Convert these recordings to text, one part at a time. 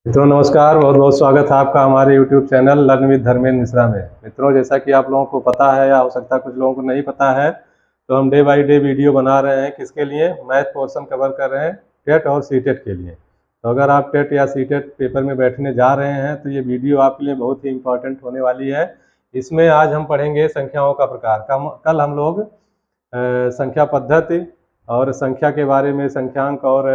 मित्रों नमस्कार, बहुत बहुत स्वागत है आपका हमारे YouTube channel learn with Dharmendra Mishra में। मित्रों, जैसा कि आप लोगों को पता है या हो सकता है कुछ लोगों को नहीं पता है, तो हम डे बाय डे वीडियो बना रहे हैं। किसके लिए? मैथ पोर्शन कवर कर रहे हैं, टेट और सीटेट के लिए। तो अगर आप टेट या सीटेट पेपर में बैठने जा रहे हैं तो ये वीडियो आपके लिए बहुत ही इंपॉर्टेंट होने वाली है। इसमें आज हम पढ़ेंगे संख्याओं का प्रकार। कल हम लोग संख्या पद्धति और संख्या के बारे में, संख्यांक और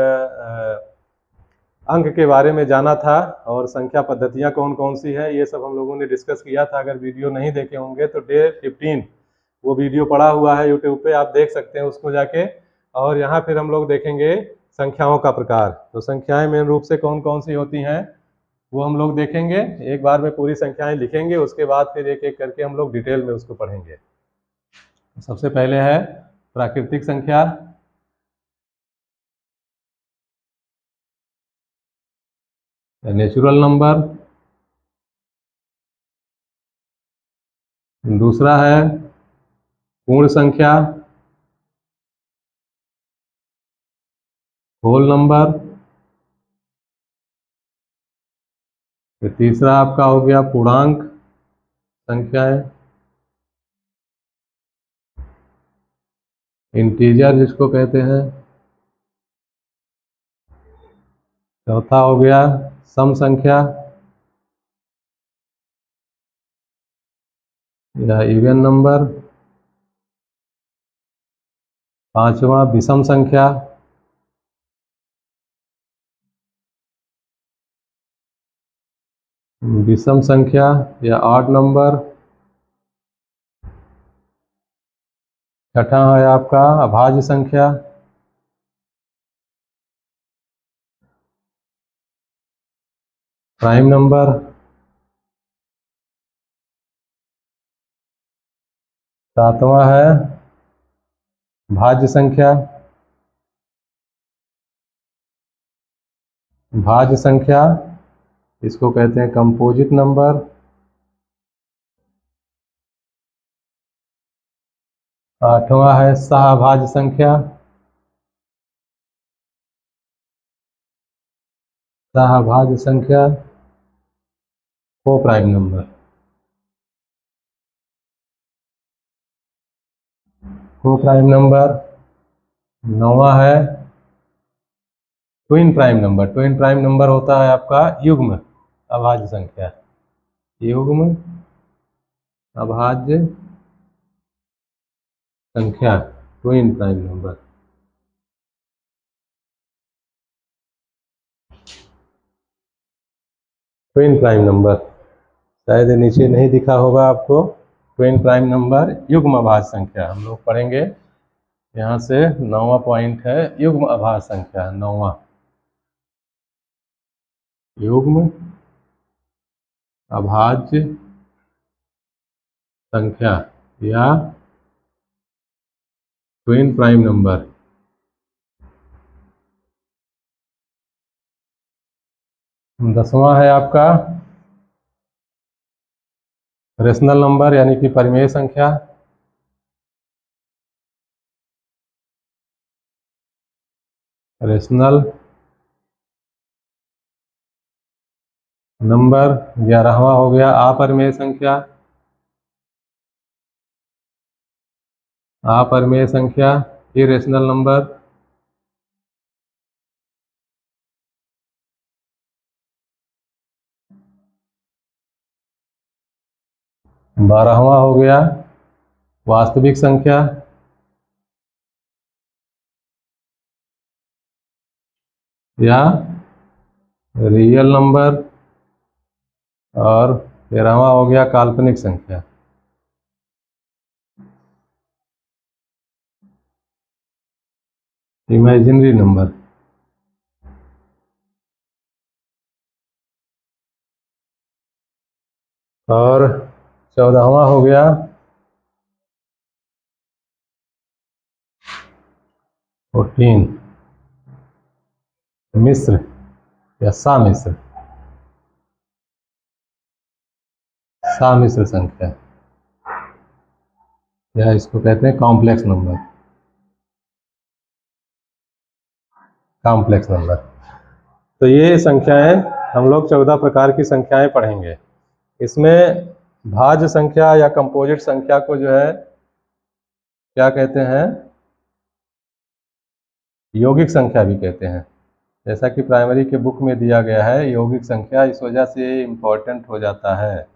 अंक के बारे में जाना था, और संख्या पद्धतियां कौन कौन सी है ये सब हम लोगों ने डिस्कस किया था। अगर वीडियो नहीं देखे होंगे तो डे 15 वो वीडियो पड़ा हुआ है यूट्यूब पे, आप देख सकते हैं उसको जाके। और यहाँ फिर हम लोग देखेंगे संख्याओं का प्रकार। तो संख्याएं मेन रूप से कौन कौन सी होती हैं वो हम लोग देखेंगे। एक बार में पूरी संख्याएं लिखेंगे, उसके बाद फिर एक एक करके हम लोग डिटेल में उसको पढ़ेंगे। सबसे पहले है प्राकृतिक संख्या, नेचुरल नंबर। दूसरा है पूर्ण संख्या, होल नंबर। फिर तीसरा आपका हो गया पूर्णांक संख्याएं, इंटीजर जिसको कहते हैं। चौथा हो गया सम संख्या या इवन नंबर। पांचवा विषम संख्या। विषम संख्या या ऑड नंबर। छठा है आपका अभाज्य संख्या। Prime number. सातवां है भाज्य संख्या। भाज्य संख्या इसको कहते हैं कंपोजिट नंबर। आठवां है सहभाज्य संख्या। सहभाज्य संख्या को प्राइम नंबर। को प्राइम नंबर। नौवां है twin prime number. Twin prime number होता है आपका युग्म अभाज्य संख्या। युग्म अभाज्य संख्या twin prime number. Twin prime number शायद नीचे नहीं दिखा होगा आपको। ट्विन प्राइम नंबर युग्म अभाज्य संख्या हम लोग पढ़ेंगे। यहाँ से 9वां पॉइंट है युग्म अभाज्य संख्या। 9वां युग्म अभाज्य संख्या या ट्विन प्राइम नंबर। दसवां है आपका रेशनल नंबर यानी कि परिमेय संख्या। Rational number. 11वां हो गया अपरिमेय संख्या। अपरिमेय संख्या इरेशनल नंबर। बारहवां हो गया वास्तविक संख्या। या रियल नंबर। और 13वां हो गया काल्पनिक संख्या। Imaginary number. और 14वां हो गया प्रोटीन मिश्र या सामिश्र। सामिश्र संख्या या इसको कहते हैं कॉम्प्लेक्स नंबर। Complex number. तो ये संख्याएं हम लोग 14 प्रकार की संख्याएं पढ़ेंगे। इसमें भाज्य संख्या या कंपोजिट संख्या को जो है क्या कहते हैं, यौगिक संख्या भी कहते हैं। जैसा कि प्राइमरी के बुक में दिया गया है यौगिक संख्या, इस वजह से इम्पोर्टेंट हो जाता है।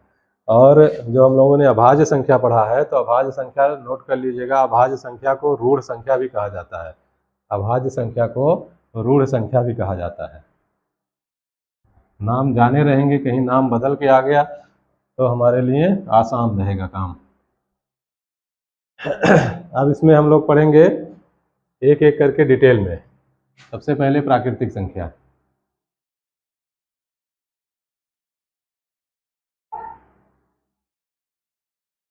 और जो हम लोगों ने अभाज्य संख्या पढ़ा है, तो अभाज्य संख्या नोट कर लीजिएगा, अभाज्य संख्या को रूढ़ संख्या भी कहा जाता है। अभाज्य संख्या को रूढ़ संख्या भी कहा जाता है। नाम जाने रहेंगे, कहीं नाम बदल के आ गया तो हमारे लिए आसान रहेगा काम। अब इसमें हम लोग पढ़ेंगे एक एक करके डिटेल में। सबसे पहले प्राकृतिक संख्या।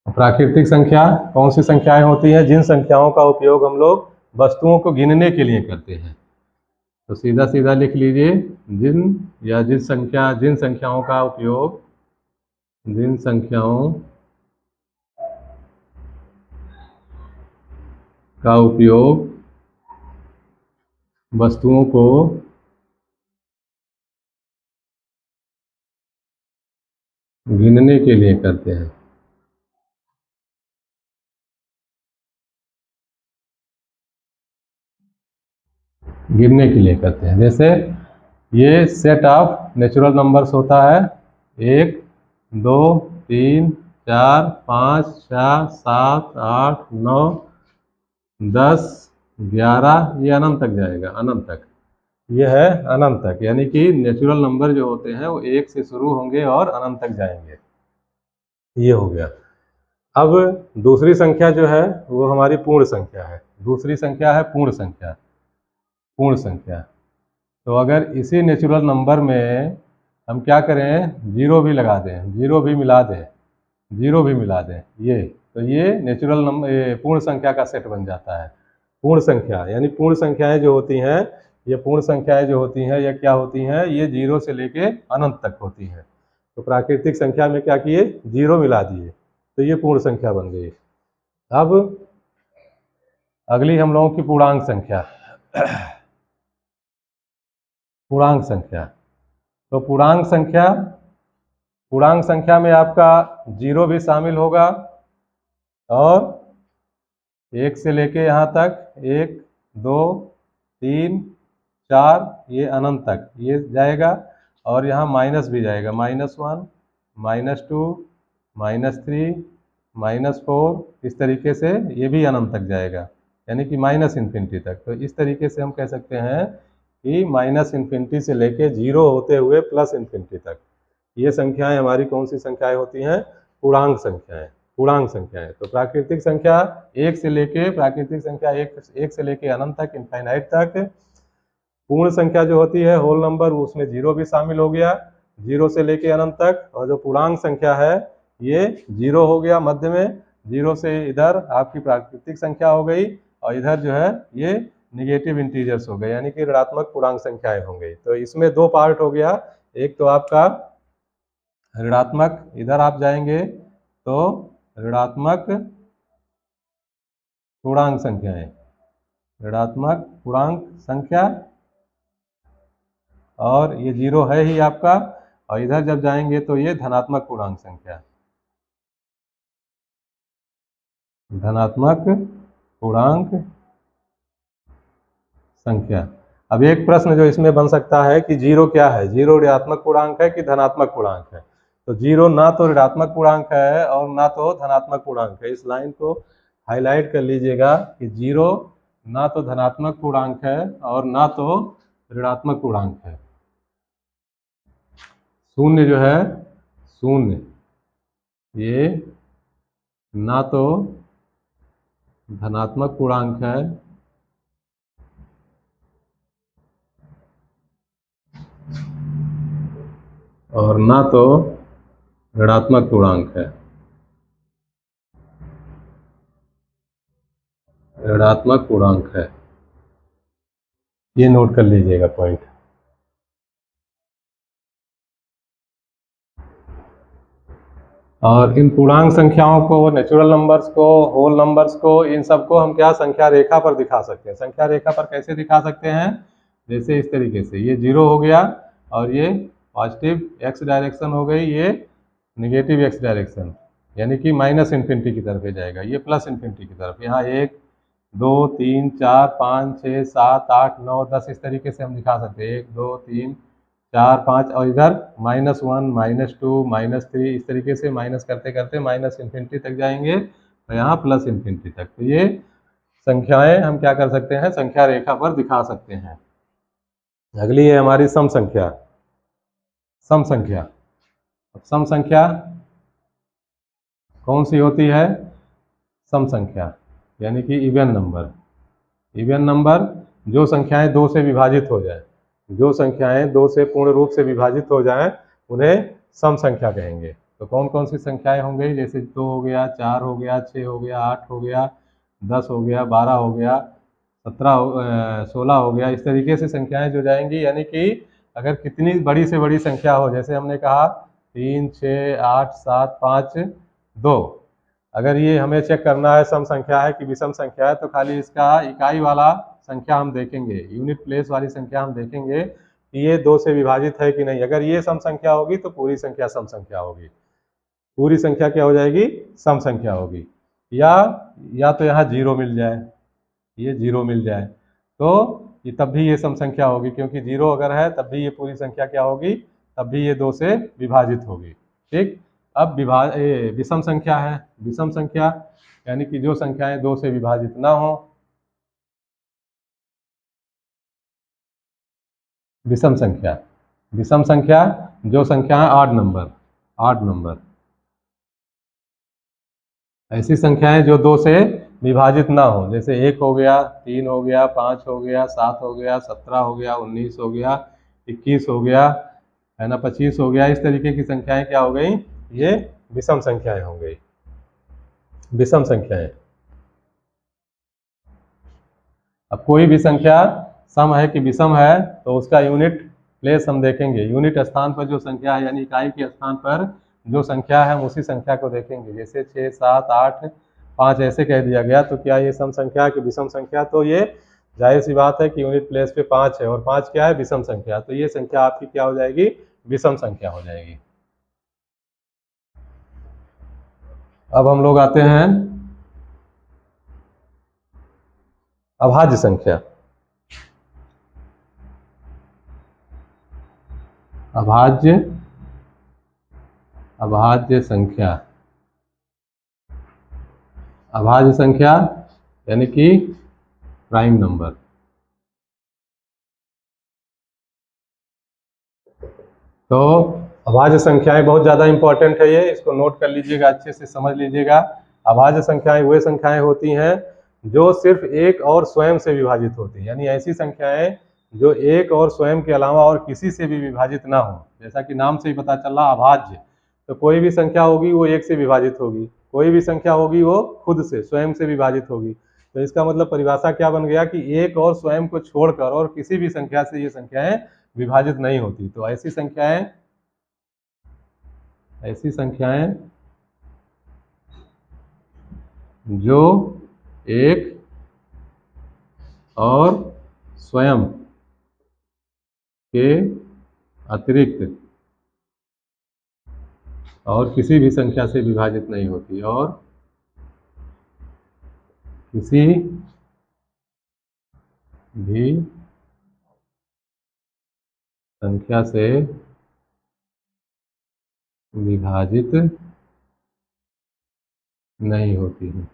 प्राकृतिक संख्या कौन सी संख्याएं होती हैं? जिन संख्याओं का उपयोग हम लोग वस्तुओं को गिनने के लिए करते हैं। तो सीधा सीधा लिख लीजिए, जिन संख्याओं का उपयोग, जिन संख्याओं का उपयोग वस्तुओं को गिनने के लिए करते हैं। गिनने के लिए करते हैं। जैसे ये सेट ऑफ नेचुरल नंबर्स होता है, 1 2 3 4 5 6 7 8 9 10 11, ये अनंत तक जाएगा, अनंत तक। ये है अनंत तक, यानी कि नेचुरल नंबर जो होते हैं वो 1 से शुरू होंगे और अनंत तक जाएंगे। ये हो गया। अब दूसरी संख्या जो है वो हमारी पूर्ण संख्या है। दूसरी संख्या है पूर्ण संख्या। पूर्ण संख्या, तो अगर इसी नेचुरल नंबर में हम क्या करें, जीरो भी लगा दें, जीरो भी मिला दें, जीरो भी मिला दें, ये तो ये नेचुरल नंबर पूर्ण संख्या का सेट बन जाता है। पूर्ण संख्या यानी पूर्ण संख्याएं जो होती हैं, ये पूर्ण संख्याएं जो होती हैं, ये क्या होती हैं, ये जीरो से लेके अनंत तक होती हैं। तो प्राकृतिक संख्या में क्या किए, जीरो मिला दिए, तो ये पूर्ण संख्या बन गई। अब अगली हम लोगों की पूर्णांक संख्या। पूर्णांक संख्या, तो पूर्णांक संख्या में आपका जीरो भी शामिल होगा और 1 से लेके यहाँ तक 1 2 3 4 ये अनंत तक ये जाएगा, और यहाँ माइनस भी जाएगा, -1 -2 -3 -4, इस तरीके से ये भी अनंत तक जाएगा, यानी कि माइनस इन्फिनिटी तक। तो इस तरीके से हम कह सकते हैं कि माइनस इन्फिनिटी से लेके जीरो होते हुए प्लस इन्फिनिटी तक ये संख्याएं हमारी कौन सी संख्याएं होती हैं, पूर्णांक संख्याएं। पूर्णांक संख्याएं, तो प्राकृतिक संख्या एक से लेके अनंत तक, इनफाइनाइट तक। पूर्ण संख्या जो होती है होल नंबर, उसमें जीरो भी शामिल हो गया, जीरो से लेके अनंत तक। और जो पूर्णांक संख्या है ये जीरो हो गया मध्य में, जीरो से इधर आपकी प्राकृतिक संख्या हो गई, और इधर जो है ये निगेटिव इंटीजर्स हो गए, यानी कि ऋणात्मक पूर्णांक संख्याएं हो गई। तो इसमें दो पार्ट हो गया, एक तो आपका ऋणात्मक, इधर आप जाएंगे तो ऋणात्मक पूर्णांक संख्याएं, ऋणात्मक पूर्णांक संख्या, और ये जीरो है ही आपका, और इधर जब जाएंगे तो ये धनात्मक पूर्णांक संख्या, धनात्मक पूर्णांक संख्या। अब एक प्रश्न जो इसमें बन सकता है कि जीरो क्या है, जीरो ऋणात्मक पूर्णांक है कि धनात्मक पूर्णांक है? तो जीरो ना तो ऋणात्मक पूर्णांक है और ना तो धनात्मक पूर्णांक है। इस लाइन को हाईलाइट कर लीजिएगा कि जीरो ना तो धनात्मक पूर्णांक है और ना तो ऋणात्मक पूर्णांक है। शून्य जो है, शून्य ये ना तो धनात्मक पूर्णांक है और ना तो ऋणात्मक पूर्णांक है। ऋणात्मक पूर्णांक है, ये नोट कर लीजिएगा पॉइंट। और इन पूर्णांक संख्याओं को, नेचुरल नंबर्स को, होल नंबर्स को, इन सबको हम क्या संख्या रेखा पर दिखा सकते हैं। संख्या रेखा पर कैसे दिखा सकते हैं? जैसे इस तरीके से, ये जीरो हो गया और ये पॉजिटिव एक्स डायरेक्शन हो गई, ये निगेटिव एक्स डायरेक्शन, यानी कि माइनस इन्फिनिटी की तरफ जाएगा, ये प्लस इन्फिनिटी की तरफ। यहाँ 1 2 3 4 5 6 7 8 9 10 इस तरीके से हम दिखा सकते हैं, 1 2 3 4 5, और इधर -1 -2 -3 इस तरीके से माइनस करते करते माइनस इन्फिनिटी तक जाएंगे, और यहाँ प्लस इन्फिनिटी तक। तो ये संख्याएं हम क्या कर सकते हैं, संख्या रेखा पर दिखा सकते हैं। अगली है हमारी सम संख्या। सम संख्या, अब सम संख्या कौन सी होती है? सम संख्या यानी कि इवन नंबर। इवन नंबर जो संख्याएं 2 से विभाजित हो जाए, जो संख्याएं 2 से पूर्ण रूप से विभाजित हो जाएं उन्हें सम संख्या कहेंगे। तो कौन कौन सी संख्याएं होंगी? जैसे 2 हो गया, 4 हो गया, 6 हो गया, 8 हो गया, 10 हो गया, 12 हो गया, 16 हो गया, इस तरीके से संख्याएं जो जाएंगी। यानी कि अगर कितनी बड़ी से बड़ी संख्या हो, जैसे हमने कहा 3 6 8 7 5 2, अगर ये हमें चेक करना है सम संख्या है कि विषम संख्या है, तो खाली इसका इकाई वाला संख्या हम देखेंगे, यूनिट प्लेस वाली संख्या हम देखेंगे कि ये 2 से विभाजित है कि नहीं। अगर ये सम संख्या होगी तो पूरी संख्या सम संख्या होगी, पूरी संख्या क्या हो जाएगी? सम संख्या होगी। या तो यहाँ 0 मिल जाए, ये 0 मिल जाए तो ये तब भी ये सम संख्या होगी, क्योंकि 0 अगर है तब भी ये पूरी संख्या क्या होगी? तब भी ये 2 से विभाजित होगी। ठीक, अब विषम संख्या है। विषम संख्या यानी कि जो संख्याएं 2 से विभाजित ना हो। विषम संख्या, विषम संख्या जो संख्याएं ऑड नंबर, ऐसी संख्याएं जो 2 से विभाजित ना हो, जैसे 1 हो गया, 3 हो गया, 5 हो गया, 7 हो गया, 17 हो गया, 19 हो गया, 21 हो गया, है ना, 25 हो गया, इस तरीके की संख्याएं क्या हो गई? ये विषम संख्याएं हो गई, विषम संख्याएं। अब कोई भी संख्या सम है कि विषम है तो उसका यूनिट प्लेस हम देखेंगे, यूनिट स्थान पर जो संख्या है यानी इकाई के स्थान पर जो संख्या है हम उसी संख्या को देखेंगे। जैसे 6 7 8 5 ऐसे कह दिया गया, तो क्या ये सम संख्या है कि विषम संख्या? तो ये जाहिर सी बात है कि यूनिट प्लेस पे 5 है और 5 क्या है? विषम संख्या। तो ये संख्या आपकी क्या हो जाएगी? विषम संख्या हो जाएगी। अब हम लोग आते हैं अभाज्य संख्या। अभाज्य संख्या, अभाज्य संख्या यानी कि प्राइम नंबर। तो अभाज्य संख्याएं बहुत ज़्यादा इंपॉर्टेंट है, ये इसको नोट कर लीजिएगा, अच्छे से समझ लीजिएगा। अभाज्य संख्याएं वे संख्याएं होती हैं जो सिर्फ एक और स्वयं से विभाजित होती हैं, यानी ऐसी संख्याएं जो एक और स्वयं के अलावा और किसी से भी विभाजित ना हो। जैसा कि नाम से ही पता चल रहा अभाज्य, तो कोई भी संख्या होगी वो एक से विभाजित होगी, कोई भी संख्या होगी वो खुद से स्वयं से विभाजित होगी। तो इसका मतलब परिभाषा क्या बन गया कि एक और स्वयं को छोड़कर और किसी भी संख्या से ये संख्याएं विभाजित नहीं होती। तो ऐसी संख्याएं जो एक और स्वयं के अतिरिक्त और किसी भी संख्या से विभाजित नहीं होती, और किसी भी संख्या से विभाजित नहीं होती है।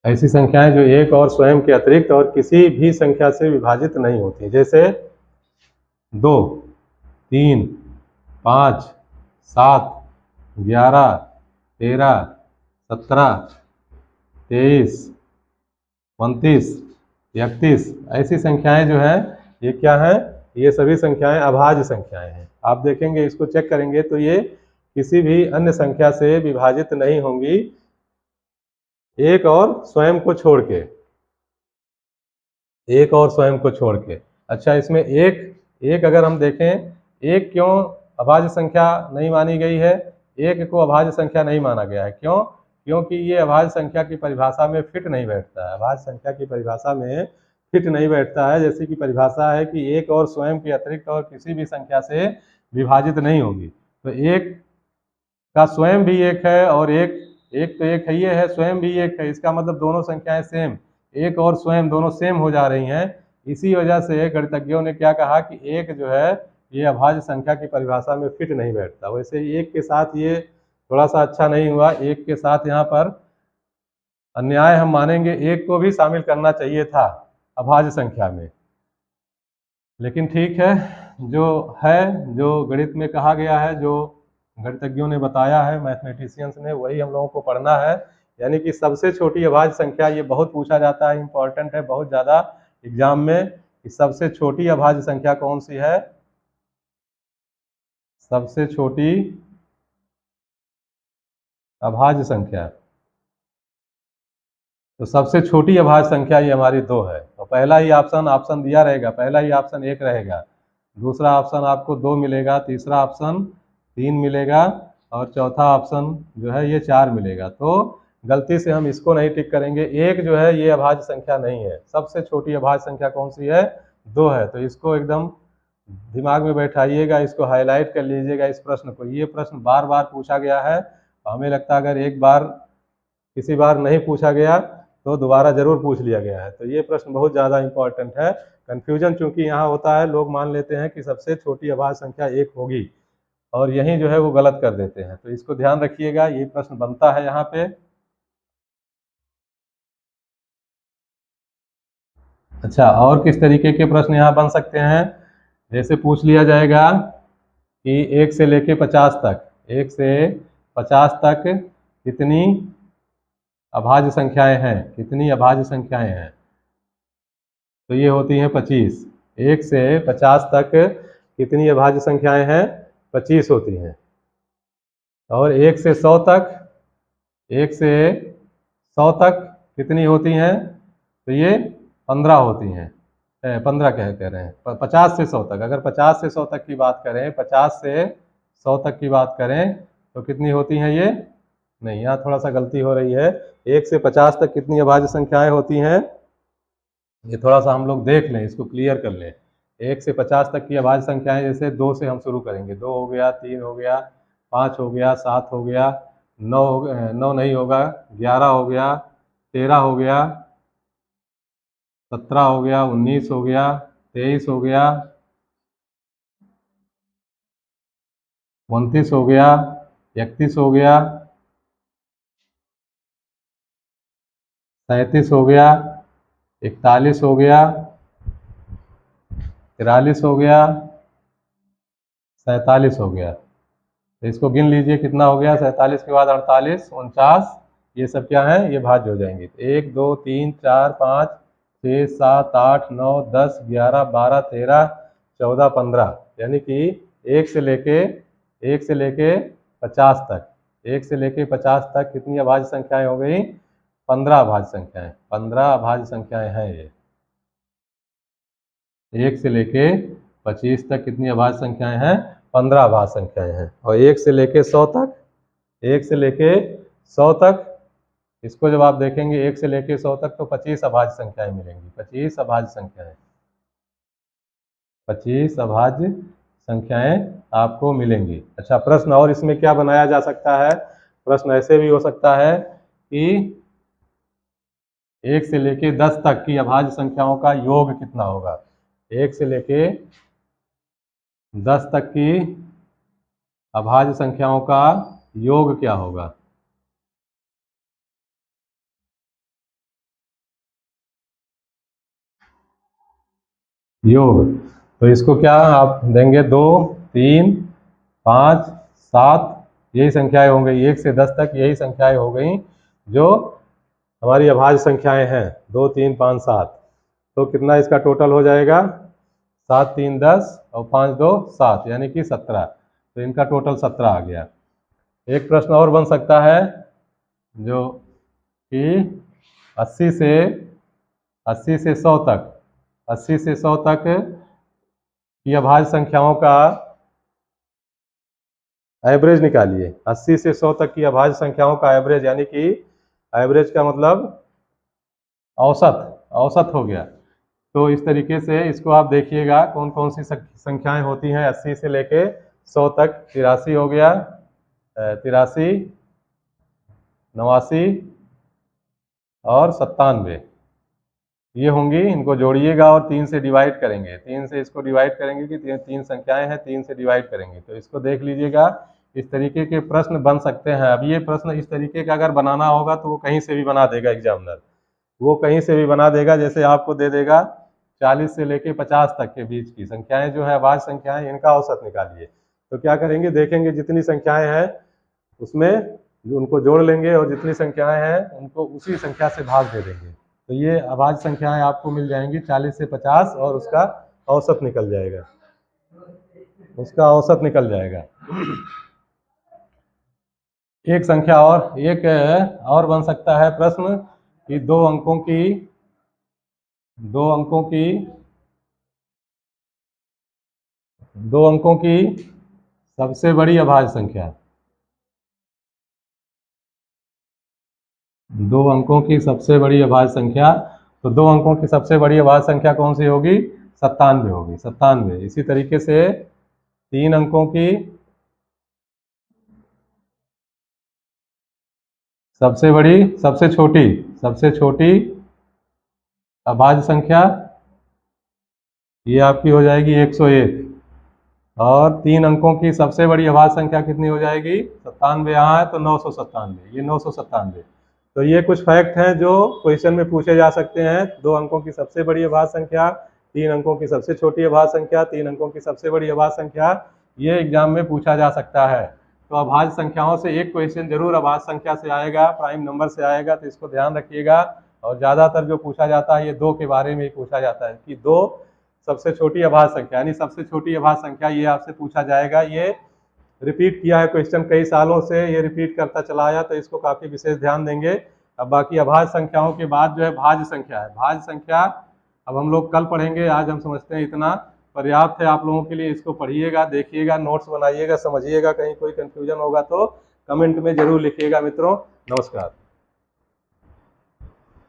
ऐसी संख्याएं जो एक और स्वयं के अतिरिक्त और किसी भी संख्या से विभाजित नहीं होती, जैसे 2 3 5 7 11 13 17 23 29 31, ऐसी संख्याएं जो है ये क्या है? ये सभी संख्याएं अभाज्य संख्याएं हैं। आप देखेंगे, इसको चेक करेंगे तो ये किसी भी अन्य संख्या से विभाजित नहीं होंगी, एक और स्वयं को छोड़ के, एक और स्वयं को छोड़ के। अच्छा, इसमें एक अगर हम देखें, एक क्यों अभाज्य संख्या नहीं मानी गई है? एक को अभाज्य संख्या नहीं माना गया है, क्यों? क्योंकि ये अभाज्य संख्या की परिभाषा में फिट नहीं बैठता है, अभाज्य संख्या की परिभाषा में फिट नहीं बैठता है। जैसे कि परिभाषा है कि एक और स्वयं के अतिरिक्त और किसी भी संख्या से विभाजित नहीं होगी। तो एक का स्वयं भी एक है और एक एक तो एक है, ये है, स्वयं भी एक है, इसका मतलब दोनों संख्याएं सेम, एक और स्वयं दोनों सेम हो जा रही हैं। इसी वजह से गणितज्ञों ने क्या कहा कि एक जो है ये अभाज्य संख्या की परिभाषा में फिट नहीं बैठता। वैसे एक के साथ ये थोड़ा सा अच्छा नहीं हुआ, एक के साथ यहाँ पर अन्याय हम मानेंगे, एक को भी शामिल करना चाहिए था अभाज्य संख्या में। लेकिन ठीक है, जो है, जो गणित में कहा गया है, जो गणितज्ञों ने बताया है, मैथमेटिशियंस ने, वही हम लोगों को पढ़ना है। यानी कि सबसे छोटी अभाज्य संख्या, ये बहुत पूछा जाता है, इंपॉर्टेंट है बहुत ज़्यादा एग्जाम में, कि सबसे छोटी अभाज्य संख्या कौन सी है। सबसे छोटी अभाज्य संख्या, तो सबसे छोटी अभाज्य संख्या ये हमारी 2 है। तो पहला ही ऑप्शन दिया रहेगा, पहला ही ऑप्शन 1 रहेगा, दूसरा ऑप्शन आपको 2 मिलेगा, तीसरा ऑप्शन 3 मिलेगा और चौथा ऑप्शन जो है ये 4 मिलेगा। तो गलती से हम इसको नहीं टिक करेंगे। एक जो है ये अभाज्य संख्या नहीं है। सबसे छोटी अभाज्य संख्या कौन सी है? 2 है। तो इसको एकदम दिमाग में बैठाइएगा, इसको हाईलाइट कर लीजिएगा इस प्रश्न को। ये प्रश्न बार बार पूछा गया है, हमें लगता है अगर एक बार किसी बार नहीं पूछा गया तो दोबारा जरूर पूछ लिया गया है। तो ये प्रश्न बहुत ज़्यादा इंपॉर्टेंट है। कन्फ्यूजन चूंकि यहाँ होता है, लोग मान लेते हैं कि सबसे छोटी अभाज्य संख्या 1 होगी और यही जो है वो गलत कर देते हैं। तो इसको ध्यान रखिएगा, ये प्रश्न बनता है यहाँ पे। अच्छा, और किस तरीके के प्रश्न यहाँ बन सकते हैं? जैसे पूछ लिया जाएगा कि 1 से लेके 50 तक, 1 से 50 तक कितनी अभाज्य संख्याएं हैं, कितनी अभाज्य संख्याएं हैं? तो ये होती हैं 25। 1 से 50 तक कितनी अभाज्य संख्याएं हैं? 25 होती हैं। और 1 से 100 तक, 1 से 100 तक कितनी होती हैं? तो ये 15 होती हैं। 15 कह रहे हैं, 50 से 100 तक। अगर 50 से 100 तक की बात करें, 50 से 100 तक की बात करें तो कितनी होती हैं ये? नहीं, यहाँ थोड़ा सा गलती हो रही है। 1 से 50 तक कितनी अभाज्य संख्याएं होती हैं, ये थोड़ा सा हम लोग देख लें, इसको क्लियर कर लें। 1 से 50 तक की अभाज्य संख्याएं, जैसे 2 से हम शुरू करेंगे। 2 हो गया, 3 हो गया, 5 हो गया, 7 हो गया, 9 हो गया, 9 नहीं होगा, 11 हो गया, 13 हो गया, 17 हो गया, 19 हो गया, 23 हो गया, 29 हो गया, 31 हो गया, 37 हो गया, 41 हो गया, 43 हो गया, 47 हो गया। तो इसको गिन लीजिए कितना हो गया। 47 के बाद 48, 49, ये सब क्या है? ये भाज्य हो जाएंगे। 1 2 3 4 5 6 7 8 9 10 11 12 13 14 15, यानी कि 1 से लेके 50 तक, 1 से लेके 50 तक कितनी अभाज्य संख्याएं हो गई? 15 अभाज्य संख्याएं। 15 अभाज्य संख्याएं हैं ये। 1 से लेके 25 तक कितनी अभाज्य संख्याएं हैं? 15 अभाज्य संख्याएं हैं। और 1 से लेके 100 तक, 1 से लेके 100 तक, इसको जब आप देखेंगे 1 से लेके 100 तक तो 25 अभाज्य संख्याएं मिलेंगी। 25 अभाज्य संख्याएं, 25 अभाज्य संख्याएं आपको मिलेंगी। अच्छा, प्रश्न और इसमें क्या बनाया जा सकता है? प्रश्न ऐसे भी हो सकता है कि 1 से लेके 10 तक की अभाज्य संख्याओं का योग कितना होगा? 1 से लेके 10 तक की अभाज्य संख्याओं का योग क्या होगा? योग, तो इसको क्या आप देंगे? 2 3 5 7, यही संख्याएं हो गई। 1 से 10 तक यही संख्याएं हो गई जो हमारी अभाज्य संख्याएं हैं। 2 3 5 7, तो कितना इसका टोटल हो जाएगा? 7 3 10 और 5 2 7, यानी कि 17। तो इनका टोटल 17 आ गया। एक प्रश्न और बन सकता है जो कि 80 से 100 तक, 80 से 100 तक की अभाज्य संख्याओं का एवरेज निकालिए। 80 से 100 तक की अभाज्य संख्याओं का एवरेज, यानी कि एवरेज का मतलब औसत, औसत हो गया। तो इस तरीके से इसको आप देखिएगा कौन कौन सी संख्याएं होती हैं 80 से लेके 100 तक। 83 हो गया, 83, 89 और 97 ये होंगी। इनको जोड़िएगा और 3 से डिवाइड करेंगे। 3 से इसको डिवाइड करेंगे कि तीन संख्याएं हैं, 3 से डिवाइड करेंगे। तो इसको देख लीजिएगा, इस तरीके के प्रश्न बन सकते हैं। अब ये प्रश्न इस तरीके का अगर बनाना होगा तो वो कहीं से भी बना देगा एग्जामिनर, वो कहीं से भी बना देगा। जैसे आपको दे देगा 40 से लेके 50 तक के बीच की संख्याएं जो है अभाज्य संख्याएं, इनका औसत निकालिए। तो क्या करेंगे, देखेंगे जितनी संख्याएं हैं उसमें उनको जोड़ लेंगे और जितनी संख्याएं हैं उनको उसी संख्या से भाग दे देंगे। तो ये अभाज्य संख्याएं आपको मिल जाएंगी 40 से 50 और उसका औसत निकल जाएगा, उसका औसत निकल जाएगा। एक संख्या और बन सकता है प्रश्न कि दो अंकों की सबसे बड़ी अभाज्य संख्या, 2 अंकों की सबसे बड़ी अभाज्य संख्या। तो 2 अंकों की सबसे बड़ी अभाज्य संख्या कौन सी होगी, 97 होगी, 97। इसी तरीके से 3 अंकों की सबसे छोटी अभाज्य संख्या ये आपकी हो जाएगी 101। और 3 अंकों की सबसे बड़ी अभाज्य संख्या कितनी हो जाएगी, 97 यहाँ है तो 997, ये 997। तो ये कुछ फैक्ट हैं जो क्वेश्चन में पूछे जा सकते हैं। 2 अंकों की सबसे बड़ी अभाज्य संख्या, 3 अंकों की सबसे छोटी अभाज्य संख्या, 3 अंकों की सबसे बड़ी अभाज्य संख्या, ये एग्जाम में पूछा जा सकता है। तो अभाज्य संख्याओं से एक क्वेश्चन जरूर अभाज्य संख्या से आएगा, प्राइम नंबर से आएगा, तो इसको ध्यान रखिएगा। और ज़्यादातर जो पूछा जाता है ये 2 के बारे में ही पूछा जाता है कि 2 सबसे छोटी अभाज्य संख्या, यानी सबसे छोटी अभाज्य संख्या ये आपसे पूछा जाएगा। ये रिपीट किया है क्वेश्चन कई सालों से, ये रिपीट करता चला आया, तो इसको काफ़ी विशेष ध्यान देंगे। अब बाकी अभाज्य संख्याओं के बाद जो है भाज्य संख्या है। भाज्य संख्या अब हम लोग कल पढ़ेंगे, आज हम समझते हैं इतना पर्याप्त है आप लोगों के लिए। इसको पढ़िएगा, देखिएगा, नोट्स बनाइएगा, समझिएगा। कहीं कोई कंफ्यूजन होगा तो कमेंट में जरूर लिखिएगा मित्रों। नमस्कार।